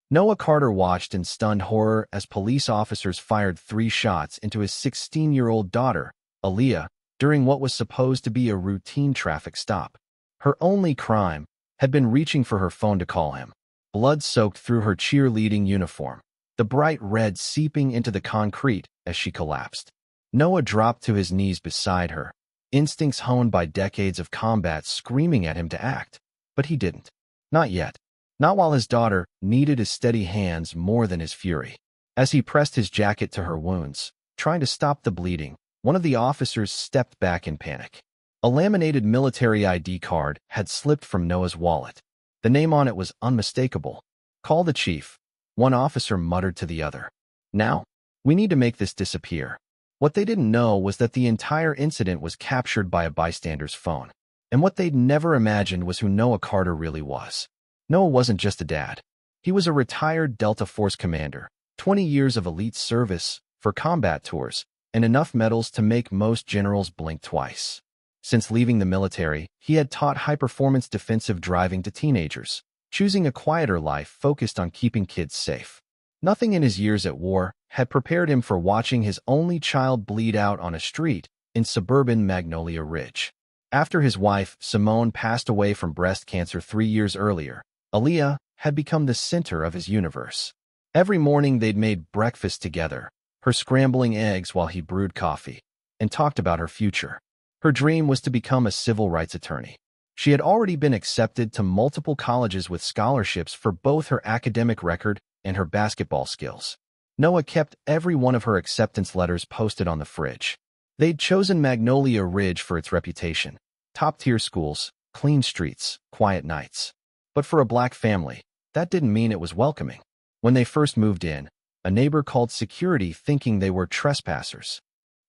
Noah Carter watched in stunned horror as police officers fired 3 shots into his 16-year-old daughter, Aaliyah, during what was supposed to be a routine traffic stop. Her only crime had been reaching for her phone to call him. Blood soaked through her cheerleading uniform, the bright red seeping into the concrete as she collapsed. Noah dropped to his knees beside her, instincts honed by decades of combat screaming at him to act. But he didn't. Not yet. Not while his daughter needed his steady hands more than his fury. As he pressed his jacket to her wounds, trying to stop the bleeding, one of the officers stepped back in panic. A laminated military ID card had slipped from Noah's wallet. The name on it was unmistakable. "Call the chief," one officer muttered to the other. "Now, we need to make this disappear." What they didn't know was that the entire incident was captured by a bystander's phone. And what they'd never imagined was who Noah Carter really was. Noah wasn't just a dad. He was a retired Delta Force commander, 20 years of elite service for combat tours, and enough medals to make most generals blink twice. Since leaving the military, he had taught high-performance defensive driving to teenagers, choosing a quieter life focused on keeping kids safe. Nothing in his years at war had prepared him for watching his only child bleed out on a street in suburban Magnolia Ridge. After his wife, Simone, passed away from breast cancer 3 years earlier, Aaliyah had become the center of his universe. Every morning they'd made breakfast together, her scrambling eggs while he brewed coffee, and talked about her future. Her dream was to become a civil rights attorney. She had already been accepted to multiple colleges with scholarships for both her academic record and her basketball skills. Noah kept every one of her acceptance letters posted on the fridge. They'd chosen Magnolia Ridge for its reputation. Top-tier schools, clean streets, quiet nights. But for a black family, that didn't mean it was welcoming. When they first moved in, a neighbor called security thinking they were trespassers.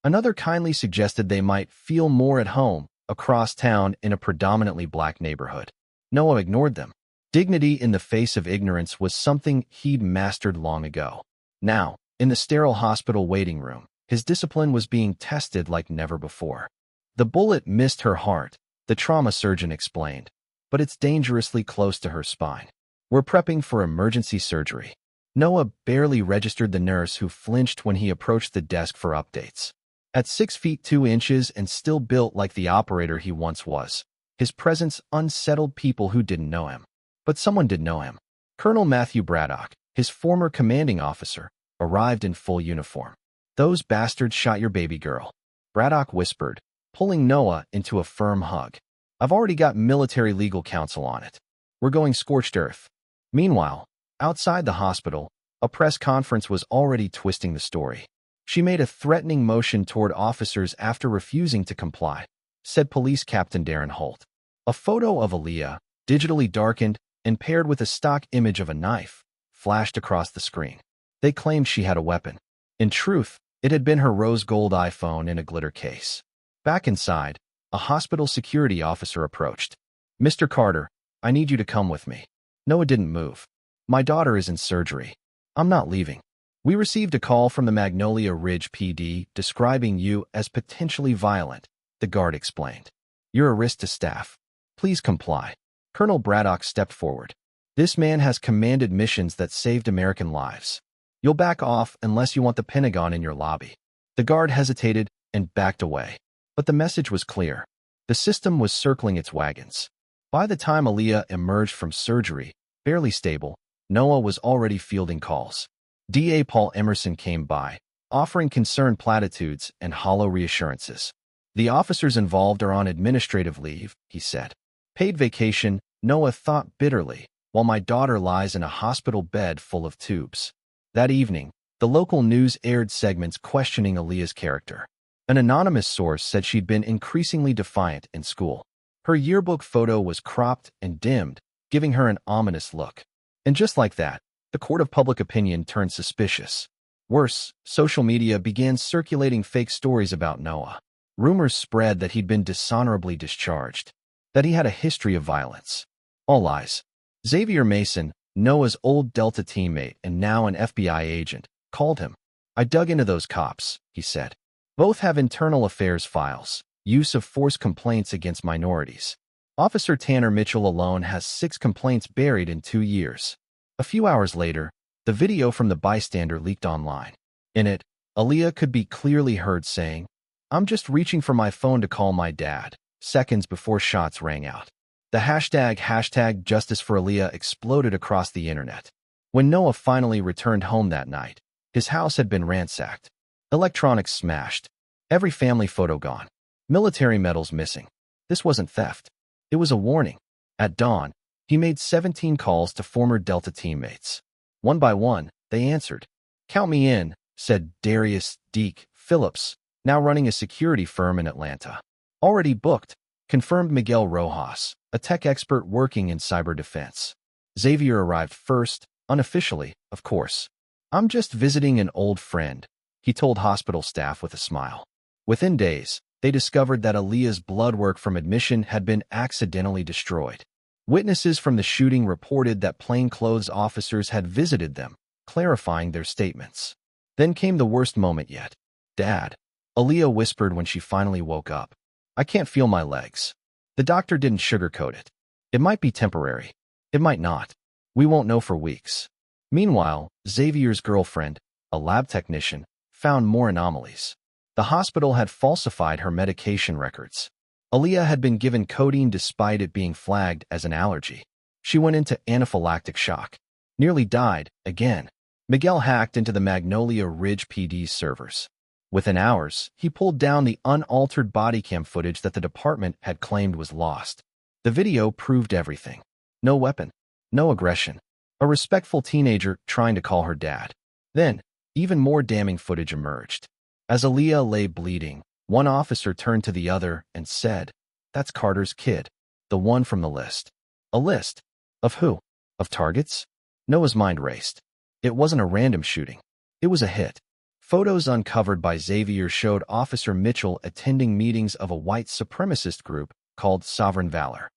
Another kindly suggested they might feel more at home across town in a predominantly black neighborhood. Noah ignored them. Dignity in the face of ignorance was something he'd mastered long ago. Now, in the sterile hospital waiting room, his discipline was being tested like never before. "The bullet missed her heart," the trauma surgeon explained, "but it's dangerously close to her spine. We're prepping for emergency surgery." Noah barely registered the nurse who flinched when he approached the desk for updates. At 6 feet 2 inches and still built like the operator he once was, his presence unsettled people who didn't know him. But someone did know him. Colonel Matthew Braddock, his former commanding officer, arrived in full uniform. "Those bastards shot your baby girl," Braddock whispered, pulling Noah into a firm hug. "I've already got military legal counsel on it. We're going scorched earth." Meanwhile, outside the hospital, a press conference was already twisting the story. "She made a threatening motion toward officers after refusing to comply," said Police Captain Darren Holt. A photo of Aaliyah, digitally darkened and paired with a stock image of a knife, flashed across the screen. They claimed she had a weapon. In truth, it had been her rose gold iPhone in a glitter case. Back inside, a hospital security officer approached. "Mr. Carter, I need you to come with me." Noah didn't move. "My daughter is in surgery. I'm not leaving." "We received a call from the Magnolia Ridge PD describing you as potentially violent," the guard explained. "You're a risk to staff. Please comply." Colonel Braddock stepped forward. "This man has commanded missions that saved American lives. You'll back off unless you want the Pentagon in your lobby." The guard hesitated and backed away. But the message was clear. The system was circling its wagons. By the time Aaliyah emerged from surgery, barely stable, Noah was already fielding calls. DA Paul Emerson came by, offering concerned platitudes and hollow reassurances. "The officers involved are on administrative leave," he said. "Paid vacation," Noah thought bitterly, "while my daughter lies in a hospital bed full of tubes." That evening, the local news aired segments questioning Aaliyah's character. An anonymous source said she'd been increasingly defiant in school. Her yearbook photo was cropped and dimmed, giving her an ominous look. And just like that, the court of public opinion turned suspicious. Worse, social media began circulating fake stories about Noah. Rumors spread that he'd been dishonorably discharged, that he had a history of violence. All lies. Xavier Mason, Noah's old Delta teammate and now an FBI agent, called him. "I dug into those cops," he said. "Both have internal affairs files, use of force complaints against minorities. Officer Tanner Mitchell alone has 6 complaints buried in 2 years. A few hours later, the video from the bystander leaked online. In it, Aaliyah could be clearly heard saying, "I'm just reaching for my phone to call my dad," seconds before shots rang out. The hashtag Justice for Aaliyah exploded across the internet. When Noah finally returned home that night, his house had been ransacked. Electronics smashed. Every family photo gone. Military medals missing. This wasn't theft. It was a warning. At dawn, he made 17 calls to former Delta teammates. One by one, they answered. "Count me in," said Darius Deke Phillips, now running a security firm in Atlanta. "Already booked," confirmed Miguel Rojas, a tech expert working in cyber defense. Xavier arrived first, unofficially, of course. "I'm just visiting an old friend," he told hospital staff with a smile. Within days, they discovered that Aaliyah's blood work from admission had been accidentally destroyed. Witnesses from the shooting reported that plainclothes officers had visited them, clarifying their statements. Then came the worst moment yet. "Dad," Aaliyah whispered when she finally woke up. "I can't feel my legs." The doctor didn't sugarcoat it. "It might be temporary. It might not. We won't know for weeks." Meanwhile, Xavier's girlfriend, a lab technician, found more anomalies. The hospital had falsified her medication records. Aaliyah had been given codeine despite it being flagged as an allergy. She went into anaphylactic shock. Nearly died, again. Miguel hacked into the Magnolia Ridge PD's servers. Within hours, he pulled down the unaltered body cam footage that the department had claimed was lost. The video proved everything. No weapon. No aggression. A respectful teenager trying to call her dad. Then, even more damning footage emerged. As Aaliyah lay bleeding, one officer turned to the other and said, "That's Carter's kid, the one from the list." A list? Of who? Of targets? Noah's mind raced. It wasn't a random shooting. It was a hit. Photos uncovered by Xavier showed Officer Mitchell attending meetings of a white supremacist group called Sovereign Valor.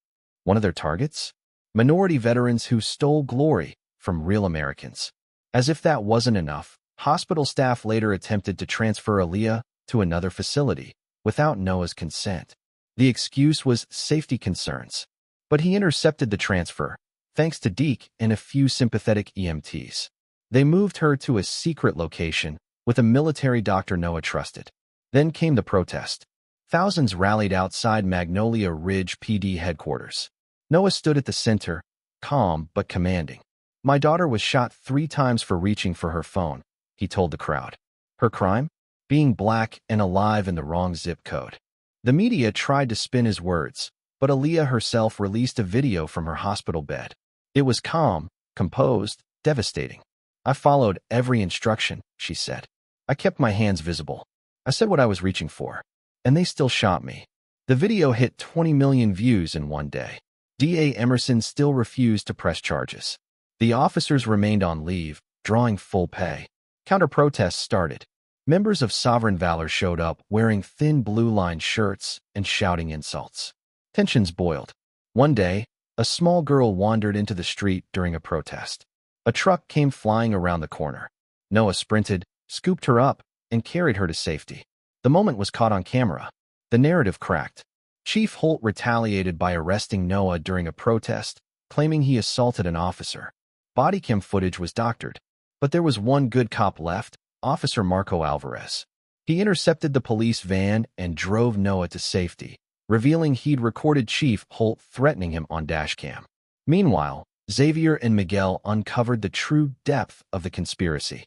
One of their targets? Minority veterans who stole glory from real Americans. As if that wasn't enough, hospital staff later attempted to transfer Aaliyah to another facility without Noah's consent. The excuse was safety concerns. But he intercepted the transfer, thanks to Deke and a few sympathetic EMTs. They moved her to a secret location with a military doctor Noah trusted. Then came the protest. Thousands rallied outside Magnolia Ridge PD headquarters. Noah stood at the center, calm but commanding. "My daughter was shot 3 times for reaching for her phone," he told the crowd. Her crime? Being black and alive in the wrong zip code. The media tried to spin his words, but Aaliyah herself released a video from her hospital bed. It was calm, composed, devastating. "I followed every instruction," she said. "I kept my hands visible. I said what I was reaching for. And they still shot me." The video hit 20 million views in one day. DA Emerson still refused to press charges. The officers remained on leave, drawing full pay. Counter-protests started. Members of Sovereign Valor showed up wearing thin blue-lined shirts and shouting insults. Tensions boiled. One day, a small girl wandered into the street during a protest. A truck came flying around the corner. Noah sprinted, scooped her up, and carried her to safety. The moment was caught on camera. The narrative cracked. Chief Holt retaliated by arresting Noah during a protest, claiming he assaulted an officer. Bodycam footage was doctored. But there was one good cop left, Officer Marco Alvarez. He intercepted the police van and drove Noah to safety, revealing he'd recorded Chief Holt threatening him on dashcam. Meanwhile, Xavier and Miguel uncovered the true depth of the conspiracy.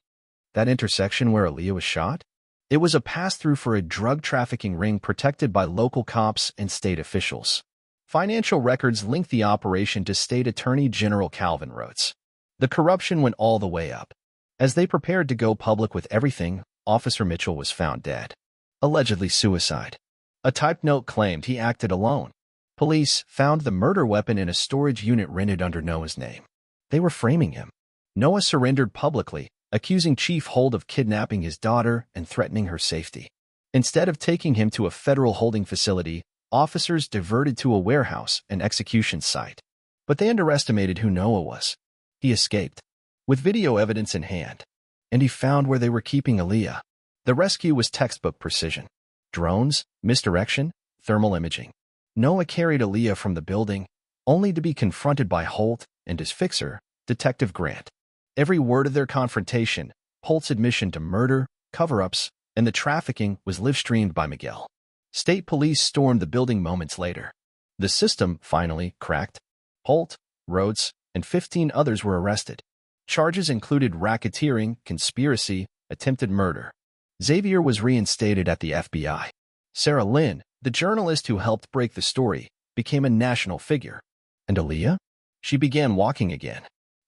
That intersection where Aaliyah was shot? It was a pass-through for a drug trafficking ring protected by local cops and state officials. Financial records linked the operation to State Attorney General Calvin Rhodes. The corruption went all the way up. As they prepared to go public with everything, Officer Mitchell was found dead. Allegedly suicide. A typed note claimed he acted alone. Police found the murder weapon in a storage unit rented under Noah's name. They were framing him. Noah surrendered publicly, accusing Chief Holt of kidnapping his daughter and threatening her safety. Instead of taking him to a federal holding facility, officers diverted to a warehouse, an execution site. But they underestimated who Noah was. He escaped, with video evidence in hand, and he found where they were keeping Aaliyah. The rescue was textbook precision. Drones, misdirection, thermal imaging. Noah carried Aaliyah from the building, only to be confronted by Holt and his fixer, Detective Grant. Every word of their confrontation, Holt's admission to murder, cover-ups, and the trafficking was live-streamed by Miguel. State police stormed the building moments later. The system finally cracked. Holt, Rhodes, and 15 others were arrested. Charges included racketeering, conspiracy, attempted murder. Xavier was reinstated at the FBI. Sarah Lynn, the journalist who helped break the story, became a national figure. And Aaliyah? She began walking again.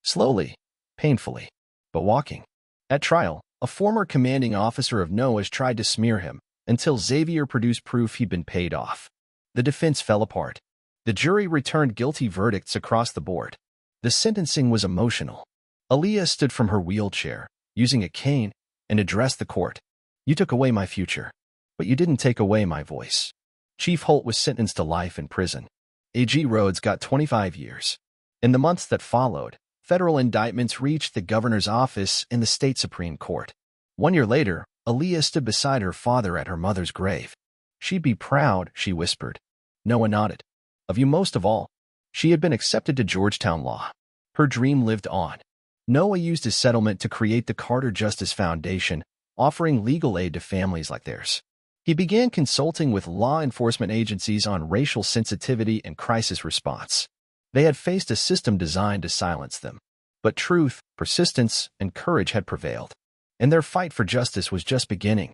Slowly, painfully, but walking. At trial, a former commanding officer of NOAA's tried to smear him until Xavier produced proof he'd been paid off. The defense fell apart. The jury returned guilty verdicts across the board. The sentencing was emotional. Aaliyah stood from her wheelchair, using a cane, and addressed the court. "You took away my future, but you didn't take away my voice." Chief Holt was sentenced to life in prison. AG Rhodes got 25 years. In the months that followed, federal indictments reached the governor's office and the state Supreme Court. 1 year later, Aaliyah stood beside her father at her mother's grave. "She'd be proud," she whispered. Noah nodded. "Of you most of all." She had been accepted to Georgetown Law. Her dream lived on. Noah used his settlement to create the Carter Justice Foundation, offering legal aid to families like theirs. He began consulting with law enforcement agencies on racial sensitivity and crisis response. They had faced a system designed to silence them. But truth, persistence, and courage had prevailed. And their fight for justice was just beginning.